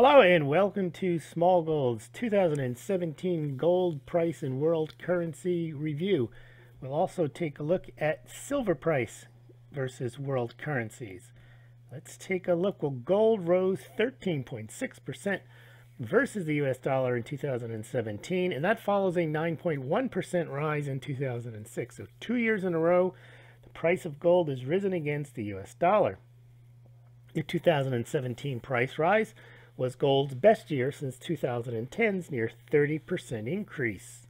Hello and welcome to Smaulgld's 2017 gold price and world currency review. We'll also take a look at silver price versus world currencies. Let's take a look. Well, gold rose 13.6% versus the US dollar in 2017, and that follows a 9.1% rise in 2006. So 2 years in a row, the price of gold has risen against the US dollar. The 2017 price rise was gold's best year since 2010's near 30% increase.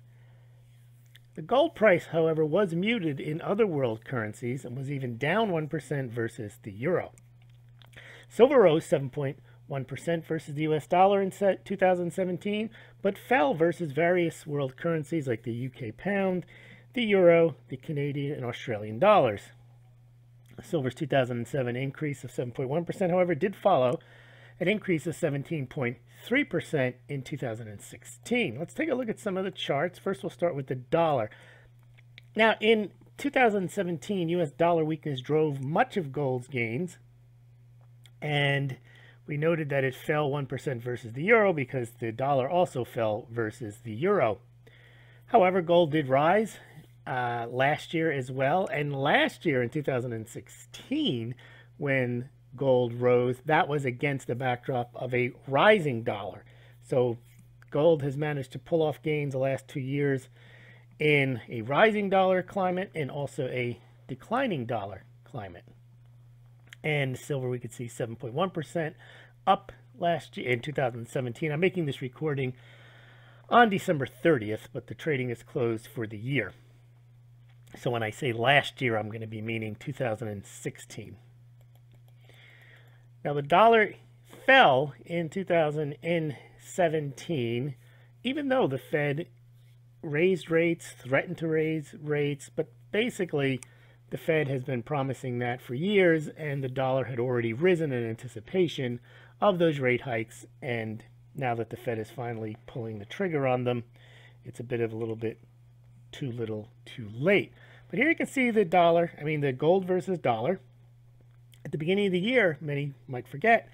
The gold price, however, was muted in other world currencies and was even down 1% versus the euro. Silver rose 7.1% versus the US dollar in 2017, but fell versus various world currencies like the UK pound, the euro, the Canadian, and Australian dollars. Silver's 2007 increase of 7.1%, however, did follow an increase of 17.3% in 2016. Let's take a look at some of the charts. First, we'll start with the dollar. Now, in 2017, US dollar weakness drove much of gold's gains, and we noted that it fell 1% versus the euro because the dollar also fell versus the euro. However, gold did rise last year as well, and last year in 2016, when gold rose, that was against the backdrop of a rising dollar. So gold has managed to pull off gains the last 2 years in a rising dollar climate and also a declining dollar climate. And silver, we could see 7.1% up last year in 2017. I'm making this recording on December 30th, but the trading is closed for the year. So when I say last year, I'm going to be meaning 2016. Now, the dollar fell in 2017, even though the Fed raised rates, threatened to raise rates, but basically the Fed has been promising that for years, and the dollar had already risen in anticipation of those rate hikes, and now that the Fed is finally pulling the trigger on them, it's a bit of a little bit too little, too late. But here you can see the dollar, the gold versus dollar. At the beginning of the year, many might forget,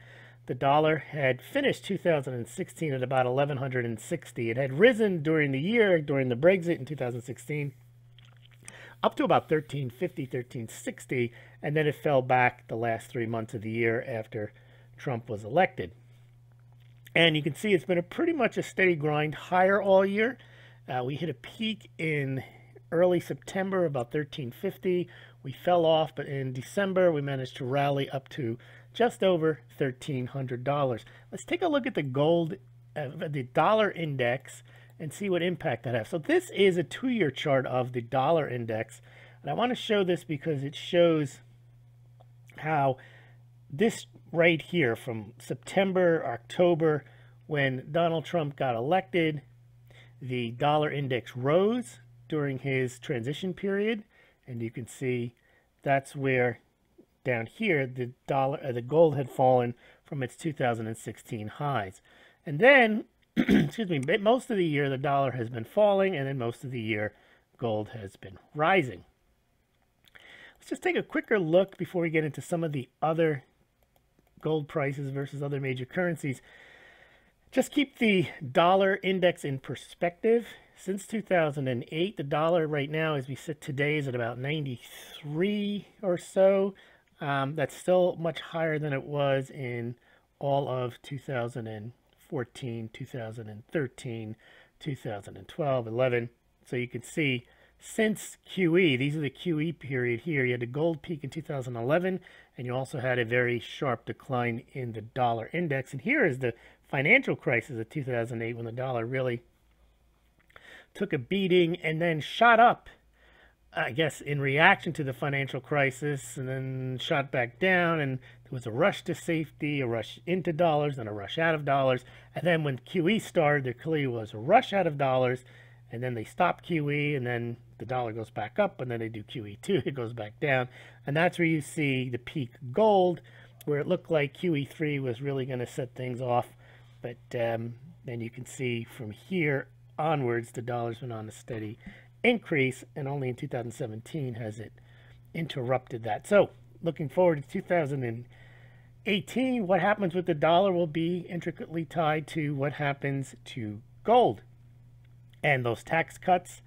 the dollar had finished 2016 at about 1160. It had risen during the year, during the Brexit in 2016, up to about 1350, 1360, and then it fell back the last 3 months of the year after Trump was elected. And you can see it's been pretty much a steady grind higher all year. We hit a peak in early September, about 1350. We fell off, but in December, we managed to rally up to just over $1,300. Let's take a look at the gold, the dollar index, and see what impact that has. So this is a 2-year chart of the dollar index. And I want to show this because it shows how this right here from September, October, when Donald Trump got elected, the dollar index rose during his transition period, and you can see that's where down here the gold had fallen from its 2016 highs. And then excuse me, most of the year the dollar has been falling, and then most of the year gold has been rising. Let's just take a quicker look before we get into some of the other gold prices versus other major currencies. Just keep the dollar index in perspective. Since 2008, the dollar right now, as we sit today, is at about 93 or so. That's still much higher than it was in all of 2014, 2013, 2012, 11. So you can see since QE, these are the QE period here, you had a gold peak in 2011, and you also had a very sharp decline in the dollar index. And here is the financial crisis of 2008, when the dollar really took a beating and then shot up, I guess, in reaction to the financial crisis, and then shot back down, and there was a rush to safety, a rush into dollars, and a rush out of dollars. And then when QE started, there clearly was a rush out of dollars, and then they stopped QE, and then the dollar goes back up, and then they do QE2, it goes back down. And that's where you see the peak gold, where it looked like QE3 was really going to set things off. But then you can see from here onwards, the dollar's been on a steady increase, and only in 2017 has it interrupted that. So looking forward to 2018, 2018, what happens with the dollar will be intricately tied to what happens to gold. And those tax cuts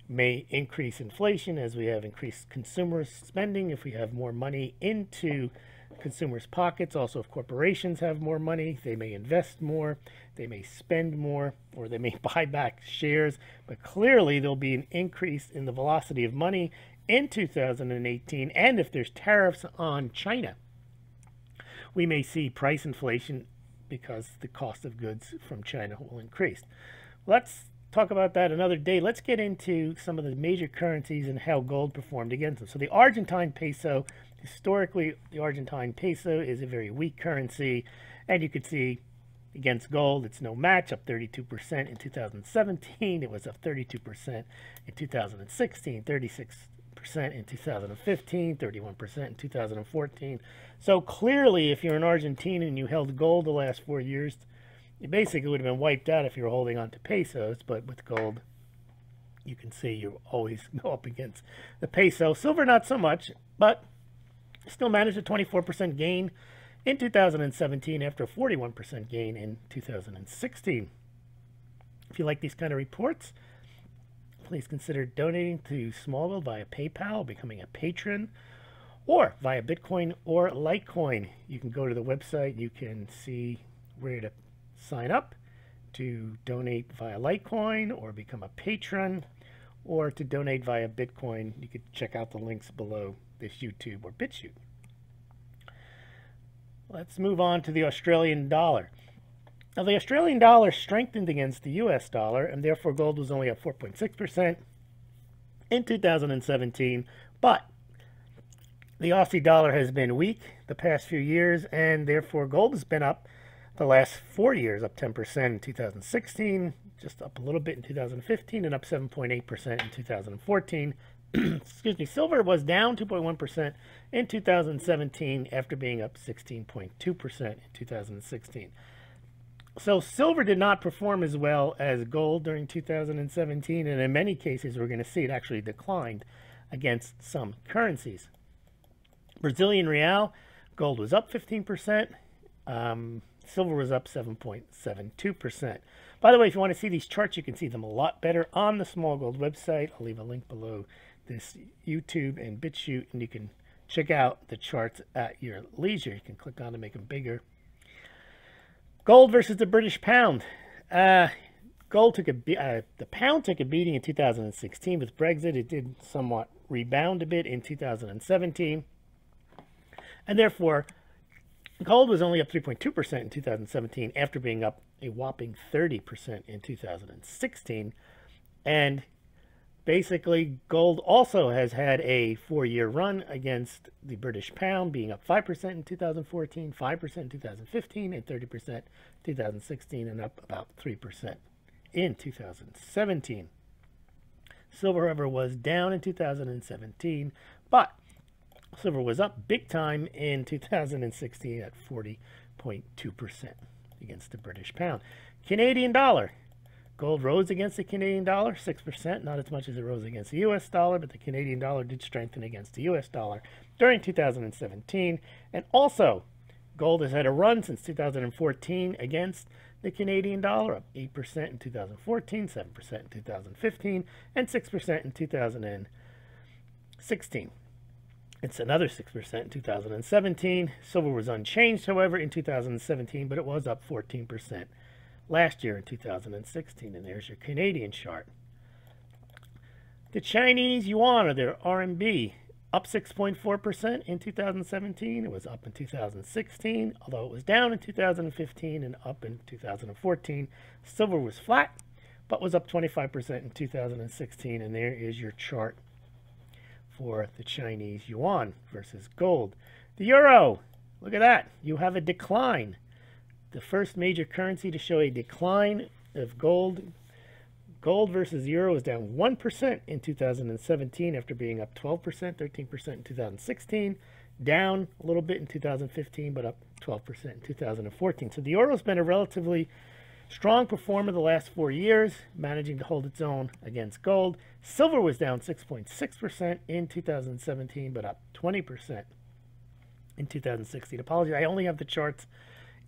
may increase inflation as we have increased consumer spending. If we have more money into consumers' pockets, also if corporations have more money, they may invest more, they may spend more, or they may buy back shares. But clearly there'll be an increase in the velocity of money in 2018. And if there's tariffs on China, we may see price inflation because the cost of goods from China will increase. Let's talk about that another day. Let's get into some of the major currencies and how gold performed against them. So the Argentine peso, historically, the Argentine peso is a very weak currency, and you could see against gold, it's no match, up 32% in 2017. It was up 32% in 2016, 36% in 2015, 31% in 2014. So clearly, if you're in Argentina and you held gold the last 4 years, you basically would have been wiped out if you were holding on to pesos. But with gold, you can see you always go up against the peso. Silver, not so much, but still managed a 24% gain in 2017 after a 41% gain in 2016. If you like these kind of reports, please consider donating to Smaulgld via PayPal, becoming a patron, or via Bitcoin or Litecoin. You can go to the website. You can see where to sign up to donate via Litecoin or become a patron, or to donate via Bitcoin. You could check out the links below this YouTube or BitChute. Let's move on to the Australian dollar. Now, the Australian dollar strengthened against the US dollar, and therefore gold was only up 4.6% in 2017. But the Aussie dollar has been weak the past few years, and therefore gold has been up the last 4 years, up 10% in 2016, just up a little bit in 2015, and up 7.8% in 2014. Excuse me. Silver was down 2.1% in 2017 after being up 16.2% in 2016. So silver did not perform as well as gold during 2017, and in many cases we're going to see it actually declined against some currencies. Brazilian real, gold was up 15%. Silver was up 7.72%. By the way, if you want to see these charts, you can see them a lot better on the Smaulgld website. I'll leave a link below this YouTube and BitChute, and you can check out the charts at your leisure. You can click on to make them bigger. Gold versus the British pound. Gold took the pound took a beating in 2016 with Brexit. It did somewhat rebound a bit in 2017, and therefore gold was only up 3.2% in 2017 after being up a whopping 30% in 2016. And basically, gold also has had a 4-year run against the British pound, being up 5% in 2014, 5% in 2015, and 30% in 2016, and up about 3% in 2017. Silver, however, was down in 2017, but silver was up big time in 2016 at 40.2% against the British pound. Canadian dollar. Gold rose against the Canadian dollar, 6%, not as much as it rose against the US dollar, but the Canadian dollar did strengthen against the US dollar during 2017. And also, gold has had a run since 2014 against the Canadian dollar, up 8% in 2014, 7% in 2015, and 6% in 2016. It's another 6% in 2017. Silver was unchanged, however, in 2017, but it was up 14% last year in 2016. And there's your Canadian chart. The Chinese yuan, or their RMB, up 6.4% in 2017. It was up in 2016, although it was down in 2015 and up in 2014. Silver was flat, but was up 25% in 2016. And there is your chart for the Chinese yuan versus gold. The euro, look at that. You have a decline. The first major currency to show a decline of gold. Gold versus euro is down 1% in 2017 after being up 12%, 13% in 2016. Down a little bit in 2015, but up 12% in 2014. So the euro's been a relatively strong performer the last 4 years, managing to hold its own against gold. Silver was down 6.6% in 2017, but up 20% in 2016. Apologies, I only have the charts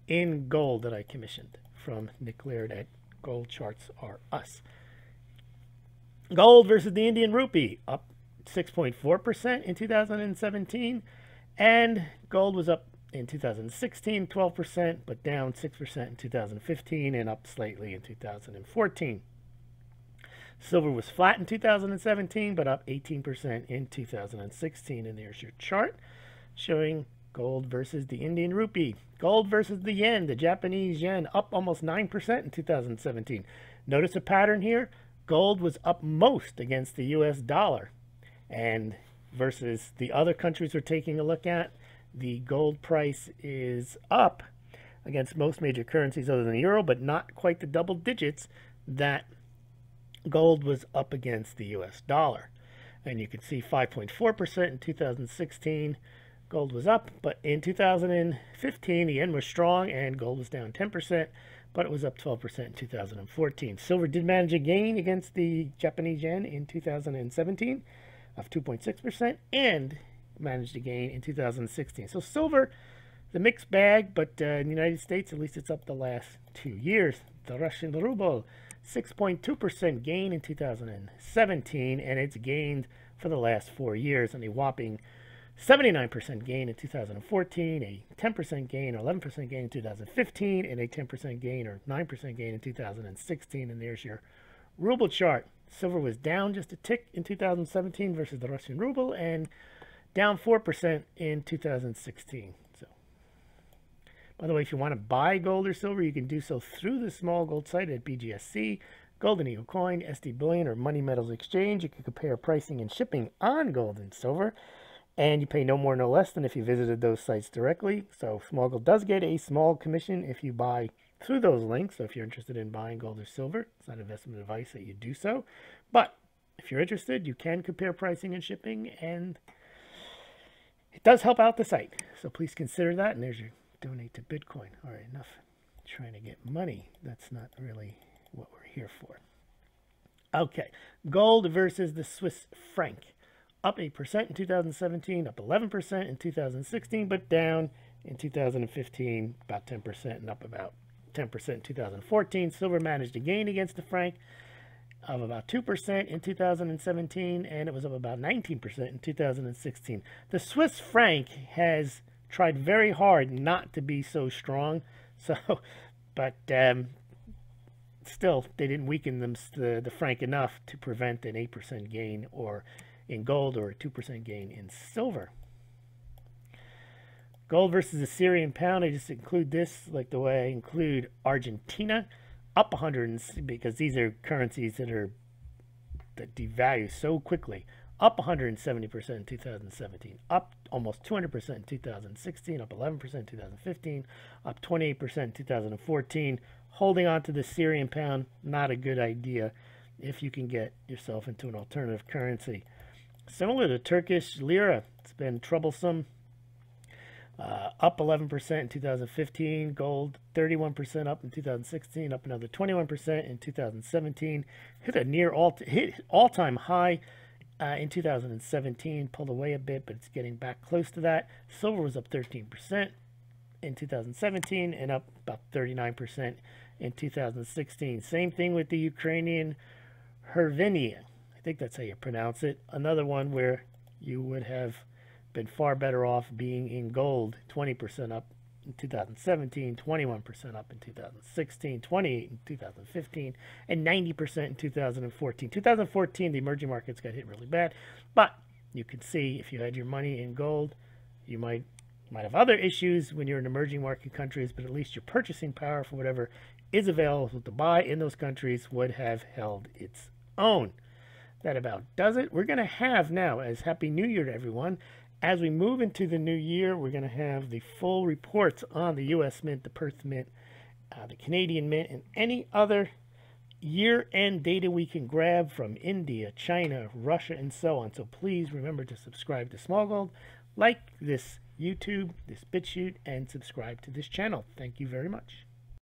in gold that I commissioned from Nick Laird at Gold Charts Are Us. Gold versus the Indian rupee, up 6.4% in 2017, and gold was up in 2016, 12%, but down 6% in 2015 and up slightly in 2014. Silver was flat in 2017, but up 18% in 2016. And there's your chart showing gold versus the Indian rupee. Gold versus the yen, the Japanese yen, up almost 9% in 2017. Notice a pattern here. Gold was up most against the US dollar. And versus the other countries we're taking a look at, the gold price is up against most major currencies other than the euro, but not quite the double digits that gold was up against the US dollar. And you can see 5.4% in 2016. Gold was up, but in 2015, the yen was strong and gold was down 10%, but it was up 12% in 2014. Silver did manage a gain against the Japanese yen in 2017 of 2.6% and managed a gain in 2016. So silver, the mixed bag, but in the United States, at least it's up the last 2 years. The Russian ruble, 6.2% gain in 2017, and it's gained for the last 4 years, and a whopping 79% gain in 2014, a 10% gain or 11% gain in 2015, and a 10% gain or 9% gain in 2016. And there's your ruble chart. Silver was down just a tick in 2017 versus the Russian ruble, and down 4% in 2016. So, by the way, if you want to buy gold or silver, you can do so through the Smaulgld site at BGSC, Golden Eagle Coin, SD Bullion, or Money Metals Exchange. You can compare pricing and shipping on gold and silver, and you pay no more, no less than if you visited those sites directly. So Smaulgld does get a small commission if you buy through those links. So if you're interested in buying gold or silver, it's not investment advice that you do so. But if you're interested, you can compare pricing and shipping, and it does help out the site. So please consider that. And there's your donate to Bitcoin. All right, enough trying to get money. That's not really what we're here for. Okay, gold versus the Swiss franc. Up 8% in 2017, up 11% in 2016, but down in 2015, about 10%, and up about 10% in 2014. Silver managed a gain against the franc of about 2% in 2017, and it was up about 19% in 2016. The Swiss franc has tried very hard not to be so strong, but still, they didn't weaken the franc enough to prevent an 8% gain or in gold or a 2% gain in silver. Gold versus the Syrian pound, I just include this like the way I include Argentina, up 100, because these are currencies that devalue so quickly. Up 170% in 2017, up almost 200% in 2016, up 11% in 2015, up 28% in 2014. Holding on to the Syrian pound, not a good idea if you can get yourself into an alternative currency. Similar to Turkish lira, it's been troublesome. Up 11% in 2015, gold 31% up in 2016, up another 21% in 2017. Hit all-time high in 2017, pulled away a bit, but it's getting back close to that. Silver was up 13% in 2017 and up about 39% in 2016. Same thing with the Ukrainian hryvnia. I think that's how you pronounce it. Another one where you would have been far better off being in gold. 20% up in 2017, 21% up in 2016, 28% in 2015, and 90% in 2014. 2014, the emerging markets got hit really bad, but you can see if you had your money in gold, you might have other issues when you're in emerging market countries, but at least your purchasing power for whatever is available to buy in those countries would have held its own. That about does it. We're going to have now, as Happy New Year to everyone, as we move into the new year, we're going to have the full reports on the U.S. Mint, the Perth Mint, the Canadian Mint, and any other year-end data we can grab from India, China, Russia, and so on. So please remember to subscribe to Smaulgld, like this YouTube, this BitChute, and subscribe to this channel. Thank you very much.